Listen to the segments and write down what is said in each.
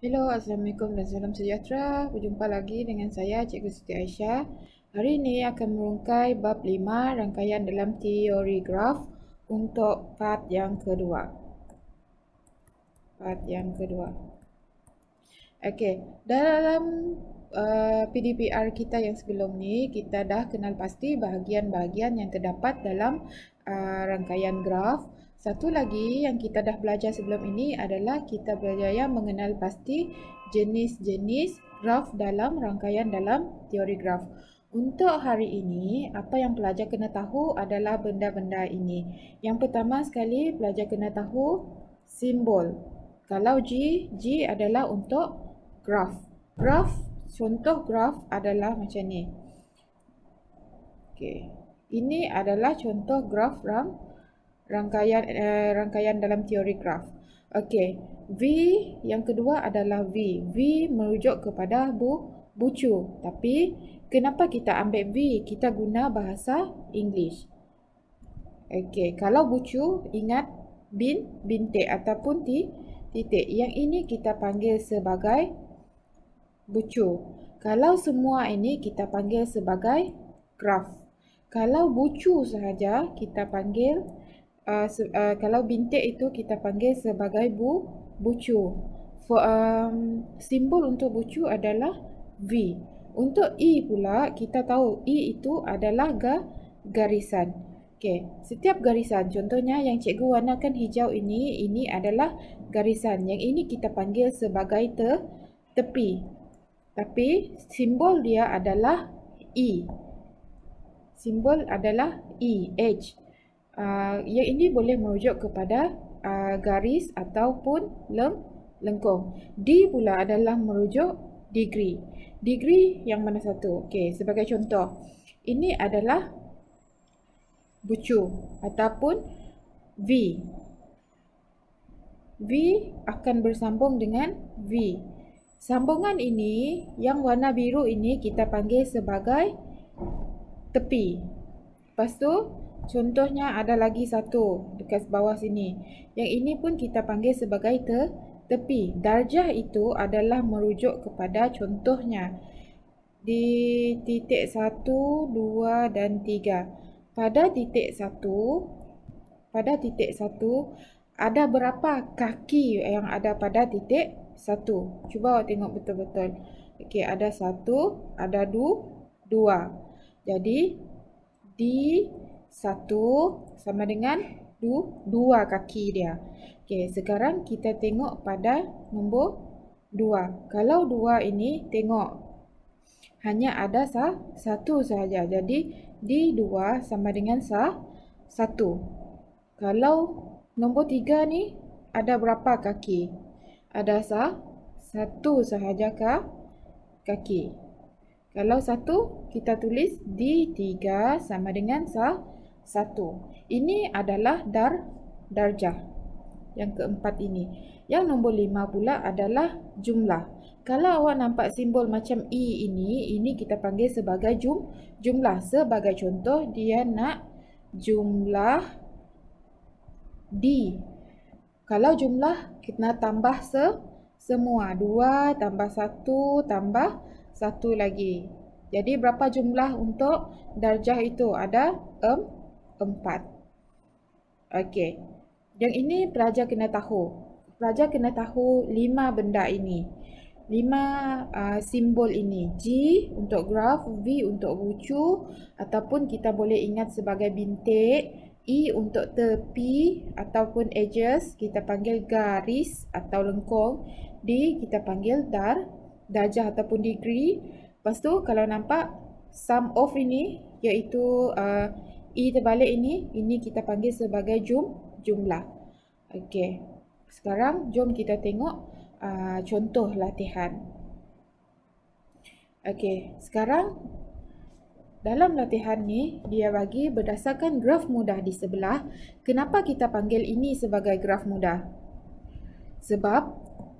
Hello, Assalamualaikum dan salam sejahtera. Berjumpa lagi dengan saya, Cikgu Siti Aisyah. Hari ini akan merungkai bab 5 rangkaian dalam teori graf untuk part yang kedua. Okey, dalam PDPR kita yang sebelum ni, kita dah kenal pasti bahagian-bahagian yang terdapat dalam rangkaian graf. Satu lagi yang kita dah belajar sebelum ini adalah kita berjaya mengenal pasti jenis-jenis graf dalam rangkaian dalam teori graf. Untuk hari ini, apa yang pelajar kena tahu adalah benda-benda ini. Yang pertama sekali, pelajar kena tahu simbol. Kalau G adalah untuk graf. Contoh graf adalah macam ni. Okey. Ini adalah contoh graf rangkaian dalam teori graf. Okey. V yang kedua adalah V. V merujuk kepada bucu. Tapi kenapa kita ambil V? Kita guna bahasa English. Okey, kalau bucu ingat bintik ataupun titik. Yang ini kita panggil sebagai bucu. Kalau semua ini kita panggil sebagai graf. Kalau bucu sahaja kita panggil kalau bintik itu kita panggil sebagai bucu. Simbol untuk bucu adalah V. Untuk E pula kita tahu E itu adalah garisan. Okey, setiap garisan, contohnya yang cikgu warnakan hijau ini adalah garisan. Yang ini kita panggil sebagai tepi. Tapi simbol dia adalah E. Simbol adalah E, H. Yang ini boleh merujuk kepada garis ataupun lengkung. D pula adalah merujuk degree. Degree yang mana satu? Okey, sebagai contoh. Ini adalah bucu ataupun V. V akan bersambung dengan V. Sambungan ini, yang warna biru ini kita panggil sebagai tepi. Lepas tu, contohnya ada lagi satu dekat bawah sini. Yang ini pun kita panggil sebagai tepi. Darjah itu adalah merujuk kepada contohnya. Di titik 1, 2 dan 3. Pada titik 1, ada berapa kaki yang ada pada titik 1? Cuba awak tengok betul-betul. Okey, ada 1, ada 2. Jadi D1 sama dengan 2 kaki dia. Okey, sekarang kita tengok pada nombor 2. Kalau 2 ini tengok hanya ada satu sahaja. Jadi D2 sama dengan 1. Kalau nombor 3 ni ada berapa kaki? Ada satu sahaja kaki. Kalau 1 kita tulis D3 sama dengan 1. Ini adalah darjah. Yang keempat ini. Yang nombor 5 pula adalah jumlah. Kalau awak nampak simbol macam E ini kita panggil sebagai jumlah. Sebagai contoh, dia nak jumlah D. Kalau jumlah, kita tambah semua. 2 tambah 1 tambah 1 lagi. Jadi berapa jumlah untuk darjah itu? Ada 4. Okey. Yang ini pelajar kena tahu. Pelajar kena tahu 5 benda ini. 5 simbol ini. G untuk graf, V untuk bucu, ataupun kita boleh ingat sebagai bintik. E untuk tepi ataupun edges, kita panggil garis atau lengkung. D kita panggil darjah ataupun degree. Lepas tu kalau nampak sum of ini, iaitu E terbalik ini kita panggil sebagai jumlah. Okey. Sekarang jom kita tengok contoh latihan. Okey, sekarang dalam latihan ni dia bagi berdasarkan graf mudah di sebelah. Kenapa kita panggil ini sebagai graf mudah? Sebab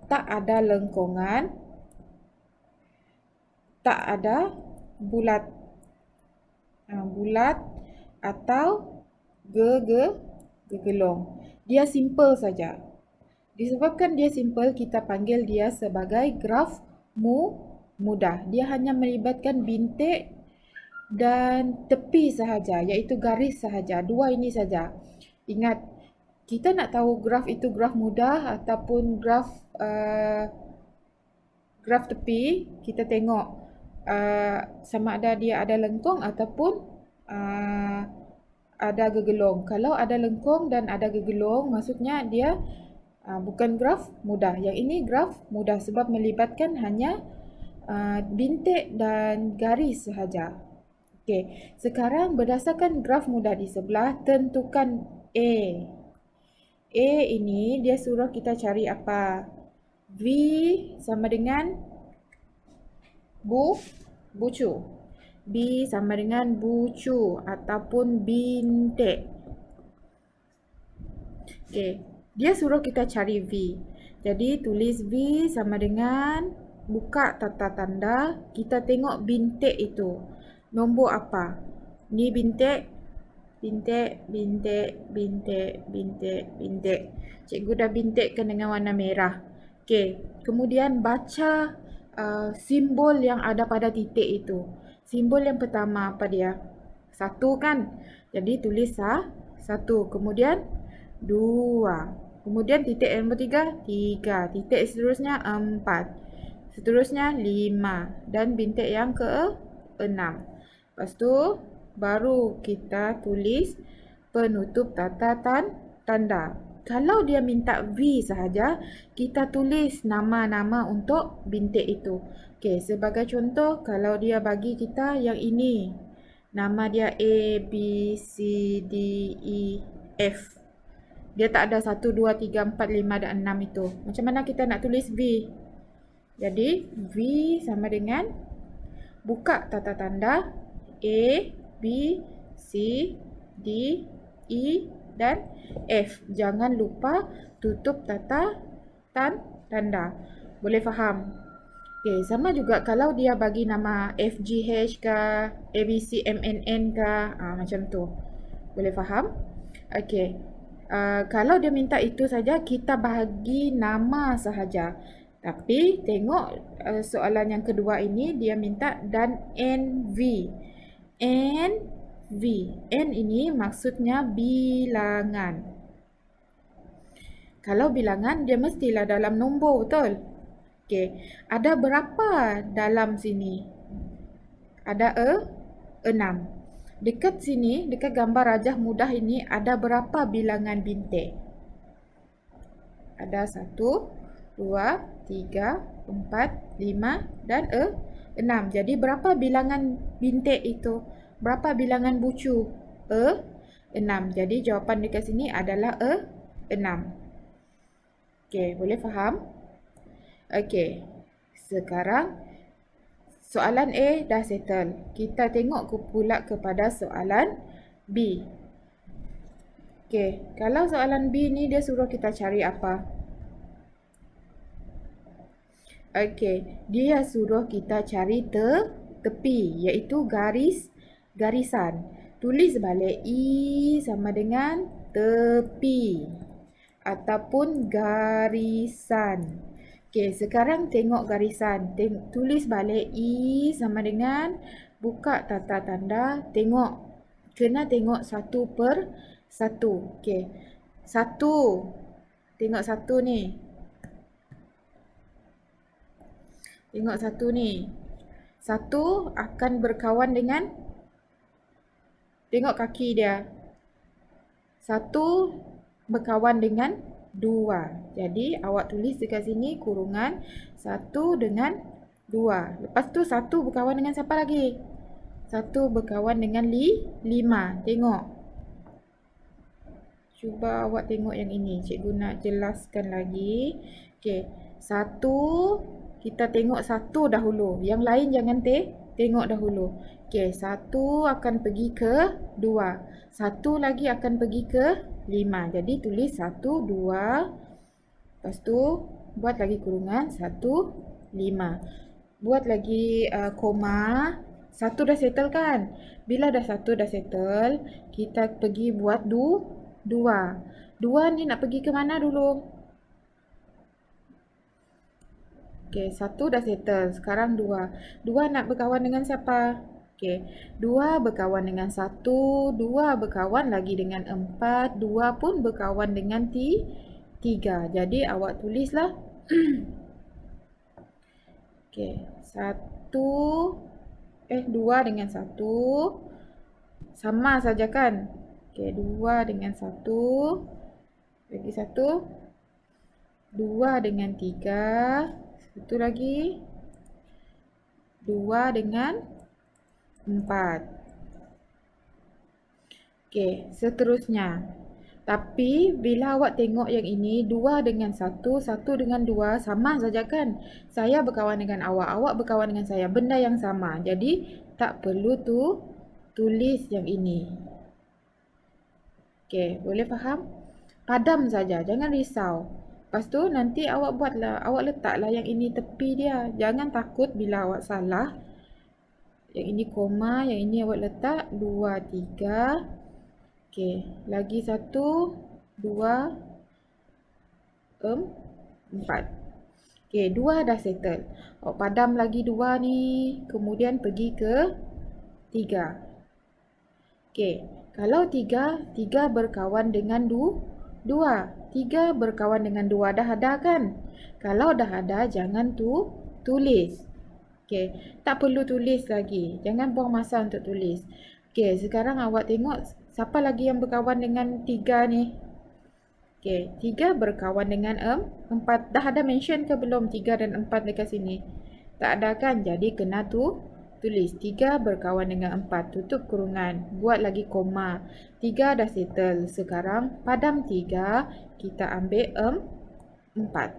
tak ada lengkungan, tak ada bulat atau gegelong. Dia simple saja. Disebabkan dia simple, kita panggil dia sebagai graf mudah. Dia hanya melibatkan bintik dan tepi sahaja, iaitu garis sahaja. Dua ini saja. Ingat, kita nak tahu graf itu graf mudah ataupun graf tepi, kita tengok sama ada dia ada lengkung ataupun ada gegelung. Kalau ada lengkung dan ada gegelung, maksudnya dia bukan graf mudah. Yang ini graf mudah sebab melibatkan hanya bintik dan garis sahaja. Okey, sekarang berdasarkan graf mudah di sebelah, tentukan A. A ini dia suruh kita cari apa? V sama dengan bucu. B sama dengan bucu ataupun bintik. Okey. Dia suruh kita cari V. Jadi tulis V sama dengan, buka tata tanda, kita tengok bintik itu. Nombor apa? Ni bintik, bintik, bintik, bintik, bintik, bintik. Cikgu dah bintikkan dengan warna merah. Okey, kemudian baca simbol yang ada pada titik itu. Simbol yang pertama apa dia? 1 kan? Jadi tulis 1. Kemudian 2. Kemudian titik nombor 3, 3. Titik seterusnya 4. Seterusnya 5. Dan bintik yang ke-6. Lepas tu, baru kita tulis penutup tata tanda. Kalau dia minta V sahaja, kita tulis nama-nama untuk bintik itu. Okey, sebagai contoh, kalau dia bagi kita yang ini. Nama dia A, B, C, D, E, F. Dia tak ada 1, 2, 3, 4, 5 dan 6 itu. Macam mana kita nak tulis V? Jadi, V sama dengan, buka tata tanda A, B, C, D, E dan F. Jangan lupa tutup tata tanda. Boleh faham? Okay, sama juga kalau dia bagi nama F, G, H ke, A, B, C, M, N, N ke, macam tu. Boleh faham? Okay. Kalau dia minta itu saja, kita bagi nama sahaja. Tapi tengok soalan yang kedua ini, dia minta dan NV. NV. N ini maksudnya bilangan. Kalau bilangan, dia mestilah dalam nombor, betul? Okey. Ada berapa dalam sini? Ada 6. Dekat sini, dekat gambar rajah mudah ini, ada berapa bilangan bintik? Ada 1, 2, 3, 4, 5 dan 6. Jadi berapa bilangan bintik itu? Berapa bilangan bucu? 6. Jadi jawapan dekat sini adalah 6. Okey, boleh faham? Okey. Sekarang soalan A dah settle. Kita tengok pula kepada soalan B. Okey, kalau soalan B ni dia suruh kita cari apa? Okey, dia suruh kita cari tepi, iaitu garisan. Tulis balik I sama dengan tepi ataupun garisan. Okey, sekarang tengok garisan. Tulis balik I sama dengan, buka tata tanda, tengok. Kena tengok 1/1. Okey, 1. Tengok 1 ni. Tengok 1 ni. 1 akan berkawan dengan, tengok kaki dia. 1 berkawan dengan 2. Jadi awak tulis dekat sini kurungan 1 dengan 2. Lepas tu 1 berkawan dengan siapa lagi? 1 berkawan dengan 5. Tengok. Cuba awak tengok yang ini. Cikgu nak jelaskan lagi. Okey. 1, kita tengok 1 dahulu. Yang lain jangan tengok dahulu. Okey, 1 akan pergi ke 2. 1 lagi akan pergi ke 5. Jadi tulis 1, 2. Lepas tu buat lagi kurungan 1, 5. Buat lagi koma. 1 dah settle kan? Bila dah 1 dah settle, kita pergi buat 2. 2 ni nak pergi ke mana dulu? Okey, 1 dah settle. Sekarang 2. 2 nak berkawan dengan siapa? Okey, 2 berkawan dengan 1, 2 berkawan lagi dengan 4, 2 pun berkawan dengan 3. Jadi awak tulislah. Okey, 2 dengan 1 sama saja kan? Okey, 2 dengan 1 lagi 1, 2 dengan 3, satu lagi 2 dengan 4. Okey, seterusnya. Tapi bila awak tengok yang ini 2 dengan 1, 1 dengan 2 sama saja kan? Saya berkawan dengan awak, awak berkawan dengan saya. Benda yang sama. Jadi tak perlu tulis yang ini. Okey, boleh faham? Padam saja, jangan risau. Lepas tu nanti awak letaklah yang ini tepi dia. Jangan takut bila awak salah. Yang ini koma, yang ini awak letak 2, 3. Okey, lagi 1, 2, 4. Okey, 2 dah settle. Awak padam lagi 2 ni, kemudian pergi ke 3. Okey, kalau 3 berkawan dengan 2. 3 berkawan dengan 2 dah ada kan? Kalau dah ada, jangan tulis. Okey, tak perlu tulis lagi. Jangan buang masa untuk tulis. Okey, sekarang awak tengok siapa lagi yang berkawan dengan 3 ni? Okey, 3 berkawan dengan 4. Dah ada mention ke belum 3 dan 4 dekat sini? Tak ada kan? Jadi kena tulis 3 berkawan dengan 4. Tutup kurungan. Buat lagi koma. 3 dah settle. Sekarang padam 3. Kita ambil 4.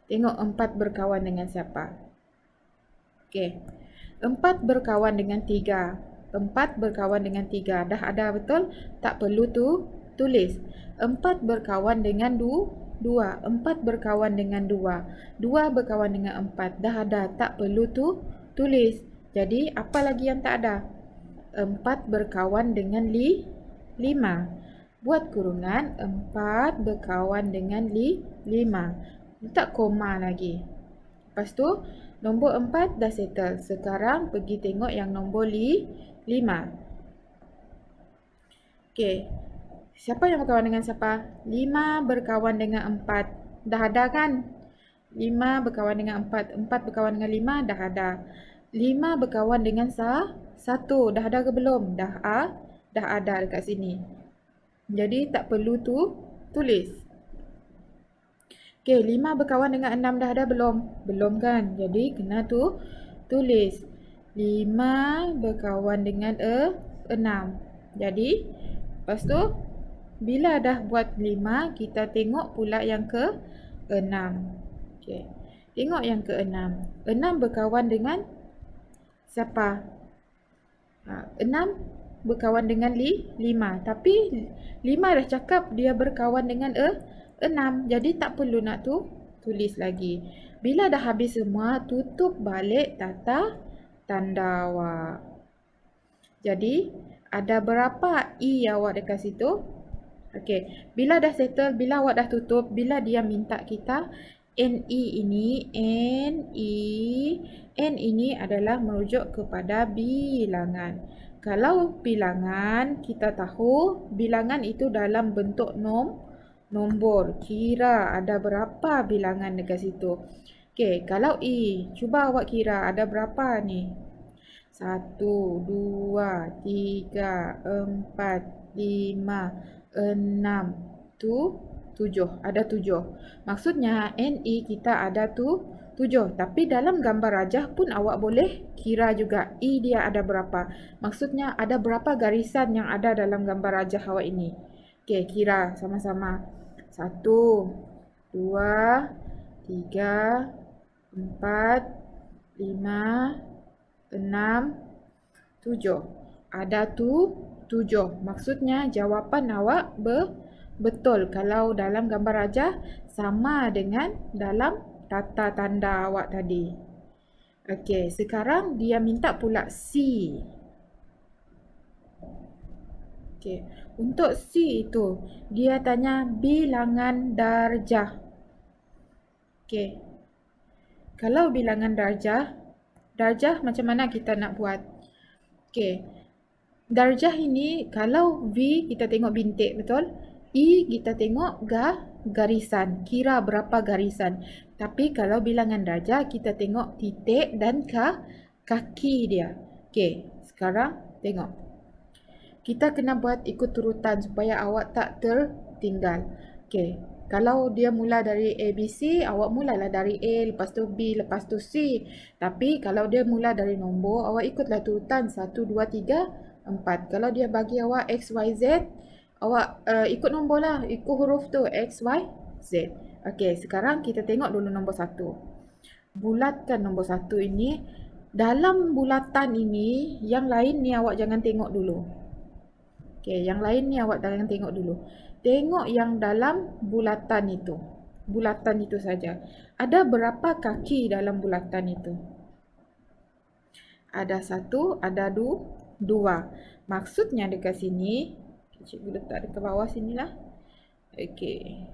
Tengok 4 berkawan dengan siapa? Okey. 4 berkawan dengan 3. 4 berkawan dengan 3. Dah ada betul? Tak perlu tulis. 4 berkawan dengan 2. 4 berkawan dengan 2. 2 berkawan dengan 4. Dah ada. Tak perlu tulis. Jadi apa lagi yang tak ada? 4 berkawan dengan 5. Buat kurungan 4 berkawan dengan 5. Letak koma lagi. Lepas tu nombor 4 dah settle. Sekarang pergi tengok yang nombor 5. Okey. Siapa yang berkawan dengan siapa? 5 berkawan dengan 4. Dah ada kan? 5 berkawan dengan 4. 4 berkawan dengan 5 dah ada. 5 berkawan dengan 1. Dah ada ke belum? Dah ada dekat sini. Jadi tak perlu tulis. Okey, 5 berkawan dengan 6 dah ada belum? Belum kan? Jadi kena tulis. 5 berkawan dengan 6. Jadi lepas tu bila dah buat 5, kita tengok pula yang ke 6. Okey. Tengok yang ke 6. 6 berkawan dengan siapa? 6 berkawan dengan 5. Tapi 5 dah cakap dia berkawan dengan 6. Jadi tak perlu nak tulis lagi. Bila dah habis semua, tutup balik tata tanda awak. Jadi ada berapa I awak dekat situ? Okey, bila dah settle, bila awak dah tutup, bila dia minta kita NI ini adalah merujuk kepada bilangan. Kalau bilangan, kita tahu bilangan itu dalam bentuk nombor. Kira ada berapa bilangan dekat situ. Okey, kalau I, cuba awak kira ada berapa ni? 1, 2, 3, 4, 5, 6, 7. Ada 7. Maksudnya NI kita ada 7. Tapi dalam gambar rajah pun awak boleh kira juga I dia ada berapa. Maksudnya ada berapa garisan yang ada dalam gambar rajah awak ini. Okey, kira sama-sama. 1, 2, 3, 4, 5, 6, 7. Ada 7. Maksudnya jawapan awak betul kalau dalam gambar rajah sama dengan dalam tata tanda awak tadi. Okey, sekarang dia minta pula C. Okey, untuk C itu dia tanya bilangan darjah. Okey. Kalau bilangan darjah macam mana kita nak buat? Okey. Darjah ini kalau V kita tengok bintik, betul? I kita tengok garisan, kira berapa garisan. Tapi kalau bilangan darjah kita tengok titik dan kaki dia. Okey, sekarang tengok. Kita kena buat ikut urutan supaya awak tak tertinggal. Okey, kalau dia mula dari A, B, C, awak mulalah dari A, lepas tu B, lepas tu C. Tapi kalau dia mula dari nombor, awak ikutlah urutan 1, 2, 3, 4. Kalau dia bagi awak X, Y, Z, awak ikut nombor lah, ikut huruf tu X, Y, Z. Okey, sekarang kita tengok dulu nombor 1. Bulatkan nombor 1 ini. Dalam bulatan ini, yang lain ni awak jangan tengok dulu. Okey, yang lain ni awak jangan tengok dulu. Tengok yang dalam bulatan itu. Bulatan itu saja. Ada berapa kaki dalam bulatan itu? Ada 1, ada 2. Maksudnya dekat sini, cikgu letak dekat bawah sinilah. Okey.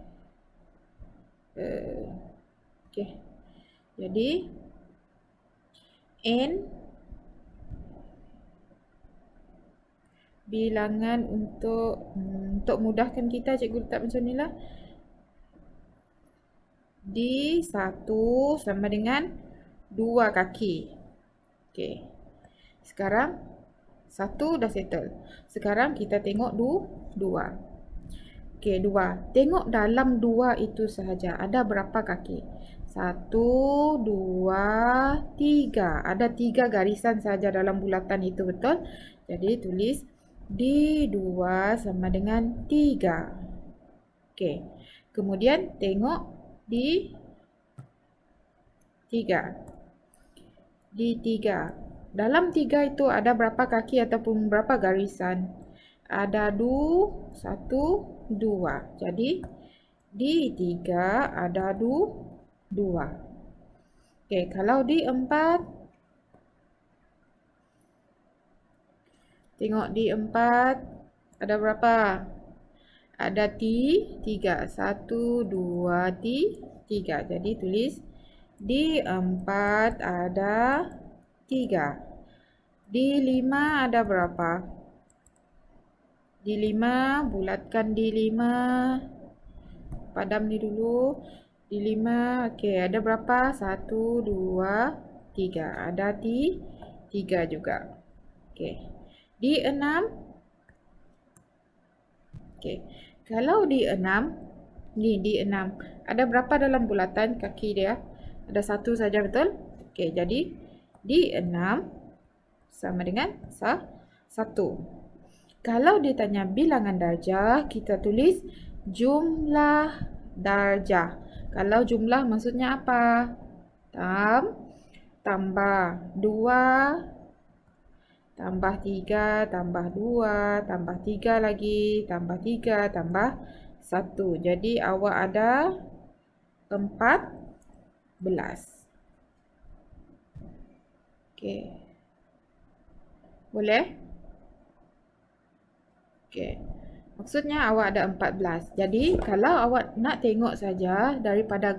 Okey. Jadi N bilangan untuk mudahkan kita, cikgu letak macam ni lah. D1 sama dengan 2 kaki. Okey. Sekarang 1 dah settle. Sekarang kita tengok 2. Okey, 2. Tengok dalam 2 itu sahaja. Ada berapa kaki? 1, 2, 3. Ada 3 garisan sahaja dalam bulatan itu, betul? Jadi tulis D2 sama dengan 3. Okey. Kemudian tengok D3. D3. Dalam 3 itu ada berapa kaki ataupun berapa garisan? Ada 1, 2. Jadi D3 ada 2. Okey, kalau D4, tengok D4 ada berapa? Ada 3. 1, 2, 3. Jadi tulis D4 ada 3. D5 ada berapa? D5, bulatkan D5. Padam ni dulu. D5, okey, ada berapa? 1, 2, 3. Ada 3 juga. Okey. D6. Okey. Kalau D6, ni D6. Ada berapa dalam bulatan kaki dia? Ada 1 saja, betul? Okey, jadi D6 sama dengan 1. Kalau dia tanya bilangan darjah, kita tulis jumlah darjah. Kalau jumlah maksudnya apa? Tambah 2, tambah 3, tambah 2, tambah 3 lagi, tambah 3, tambah 1. Jadi awak ada 14. Okey. Boleh? Okey. Maksudnya awak ada 14. Jadi kalau awak nak tengok saja daripada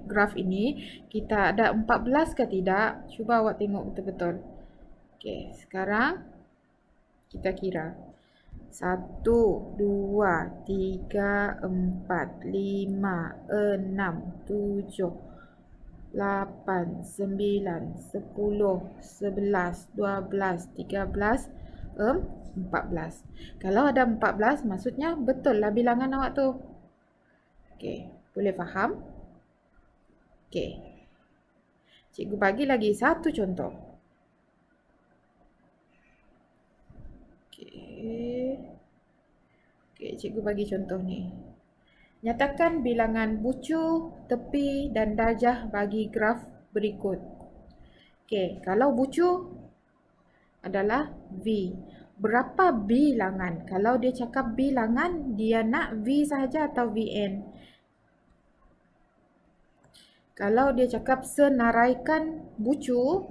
graf ini, kita ada 14 ke tidak? Cuba awak tengok betul-betul. Okey, sekarang kita kira. 1, 2, 3, 4, 5, 6, 7, 8, 9, 10, 11, 12, 13, 14. Kalau ada 14, maksudnya betul lah bilangan awak tu. Okey, boleh faham? Okey. Cikgu bagi lagi satu contoh. Okey, cikgu bagi contoh ni. Nyatakan bilangan bucu, tepi dan darjah bagi graf berikut. Okey, kalau bucu adalah V. Berapa bilangan? Kalau dia cakap bilangan, dia nak V sahaja atau VN? Kalau dia cakap senaraikan bucu,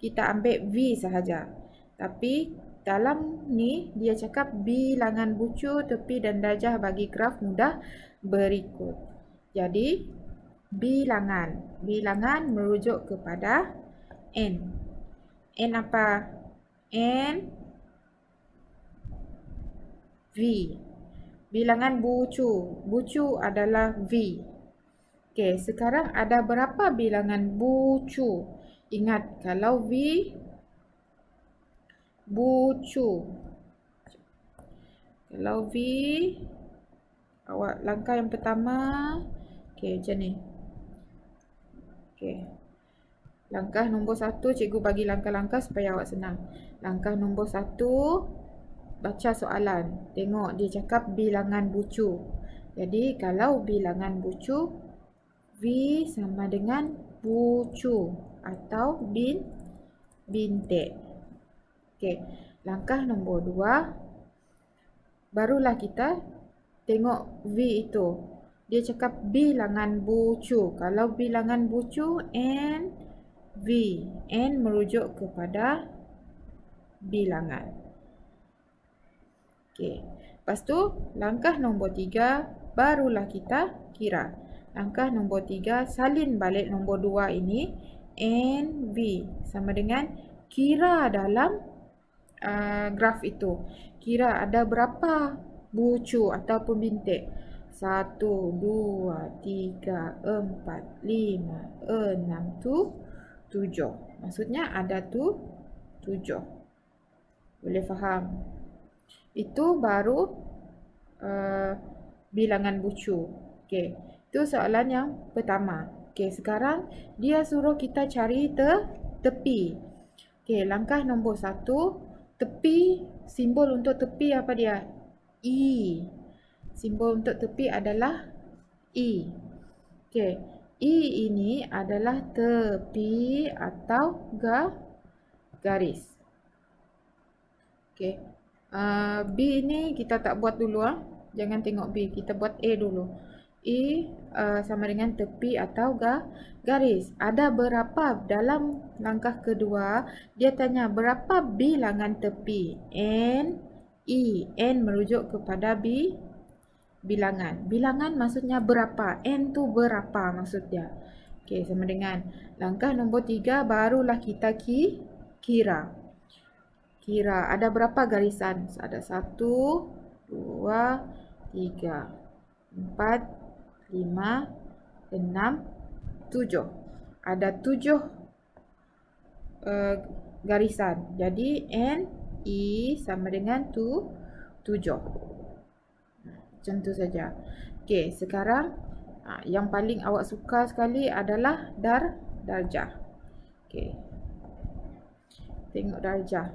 kita ambil V sahaja. Tapi dalam ni dia cakap bilangan bucu, tepi dan darjah bagi graf mudah berikut. Jadi bilangan. Bilangan merujuk kepada n. N apa? N V. Bilangan bucu. Bucu adalah V. Okey, sekarang ada berapa bilangan bucu? Ingat, kalau V bucu. Kalau V, awak langkah yang pertama. Okey, macam ni. Okey. Langkah nombor 1, cikgu bagi langkah-langkah supaya awak senang. Langkah nombor 1, baca soalan. Tengok dia cakap bilangan bucu. Jadi kalau bilangan bucu, V sama dengan bucu atau bintik. Okey. Langkah nombor 2, barulah kita tengok V itu. Dia cakap bilangan bucu. Kalau bilangan bucu, N V. N merujuk kepada bilangan. Okey. Lepas tu, langkah nombor 3, barulah kita kira. Langkah nombor 3, salin balik nombor 2 ini. N V sama dengan kira dalam graf itu. Kira ada berapa bucu ataupun bintik. 1, 2, 3, 4, 5, 6, 7. Maksudnya ada 7. Boleh faham? Itu baru bilangan bucu. Okey, itu soalan yang pertama. Okey, sekarang dia suruh kita cari tepi. Okey, langkah nombor 1, tepi, simbol untuk tepi apa dia? I. Simbol untuk tepi adalah I. Okey, I ini adalah tepi atau garis. Okey. B ni kita tak buat dulu . Jangan tengok B, kita buat A dulu. I sama dengan tepi atau garis. Ada berapa dalam langkah kedua? Dia tanya berapa bilangan tepi? N, I. N merujuk kepada bilangan. Bilangan maksudnya berapa? N tu berapa maksud dia. Okey, sama dengan langkah nombor 3, barulah kita kira. Kira ada berapa garisan? Ada 1, 2, 3, 4, 5, 6, 7. Ada 7 garisan. Jadi N, I sama dengan 7. Macam tu saja. Okey, sekarang yang paling awak suka sekali adalah darjah. Okey. Tengok darjah.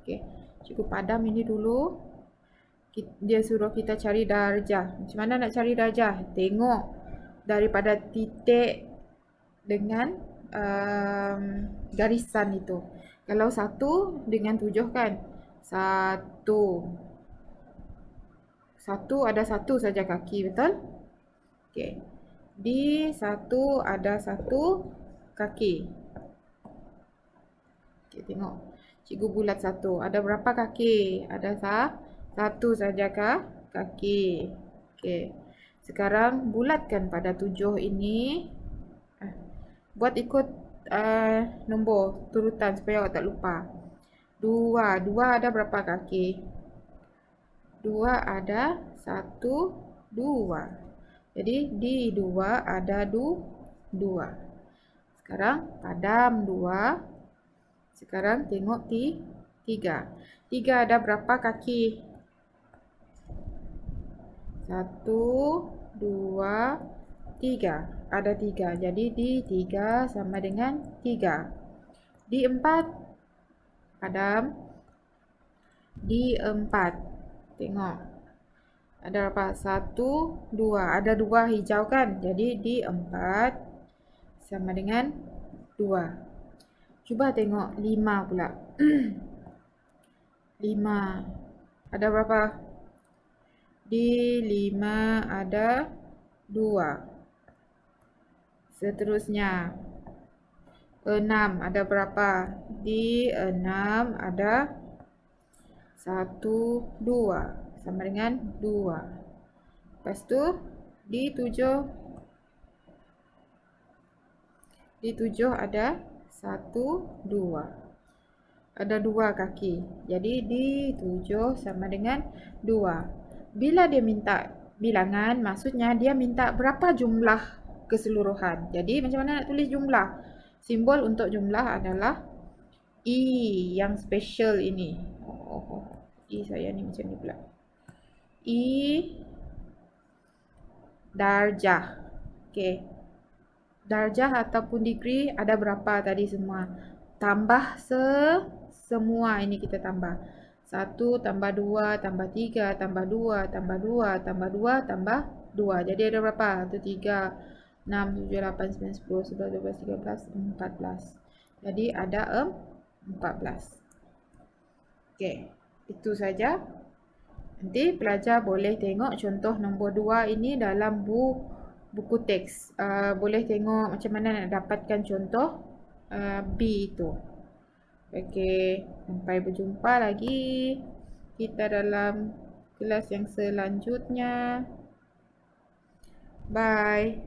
Okey, cikgu padam ini dulu. Dia suruh kita cari darjah. Macam mana nak cari darjah? Tengok daripada titik dengan garisan itu. Kalau 1 dengan 7 kan? 1. 1 ada 1 saja kaki, betul? Okey. Di 1 ada 1 kaki. Okey, tengok. Cikgu bulat 1. Ada berapa kaki? Ada 1 saja kaki. Okey. Sekarang bulatkan pada 7 ini. Buat ikut nombor turutan supaya awak tak lupa. 2. 2 ada berapa kaki? 2 ada 1, 2. Jadi di 2 ada 2. Sekarang padam 2. Sekarang tengok 3. 3 ada berapa kaki? 1, 2, 3. Ada 3. Jadi di 3 sama dengan 3. Di 4. Padam. Di 4. Tengok. Ada berapa? 1, 2. Ada 2 hijau kan? Jadi di 4 sama dengan 2. Cuba tengok 5 pula. 5. Ada berapa? Di 5 ada 2. Seterusnya 6 ada berapa? Di 6 ada 1, 2 sama dengan 2. Lepas tu di 7 Di 7 ada 1, 2. Ada 2 kaki. Jadi di 7 sama dengan 2. Bila dia minta bilangan, maksudnya dia minta berapa jumlah keseluruhan. Jadi macam mana nak tulis jumlah? Simbol untuk jumlah adalah I yang special ini. I saya ni macam ni pula. I darjah. Okey. Darjah ataupun degree ada berapa tadi semua? Tambah semua ini kita tambah. 1 tambah 2 tambah 3 tambah 2 tambah 2 tambah 2 tambah 2. Jadi ada berapa? 1, 3, 6, 7, 8, 9, 10, 11, 12, 13, 14. Jadi ada 14. Okey, itu saja. Nanti pelajar boleh tengok contoh nombor 2 ini dalam buku teks. Boleh tengok macam mana nak dapatkan contoh B itu. Okey, sampai berjumpa lagi kita dalam kelas yang selanjutnya. Bye.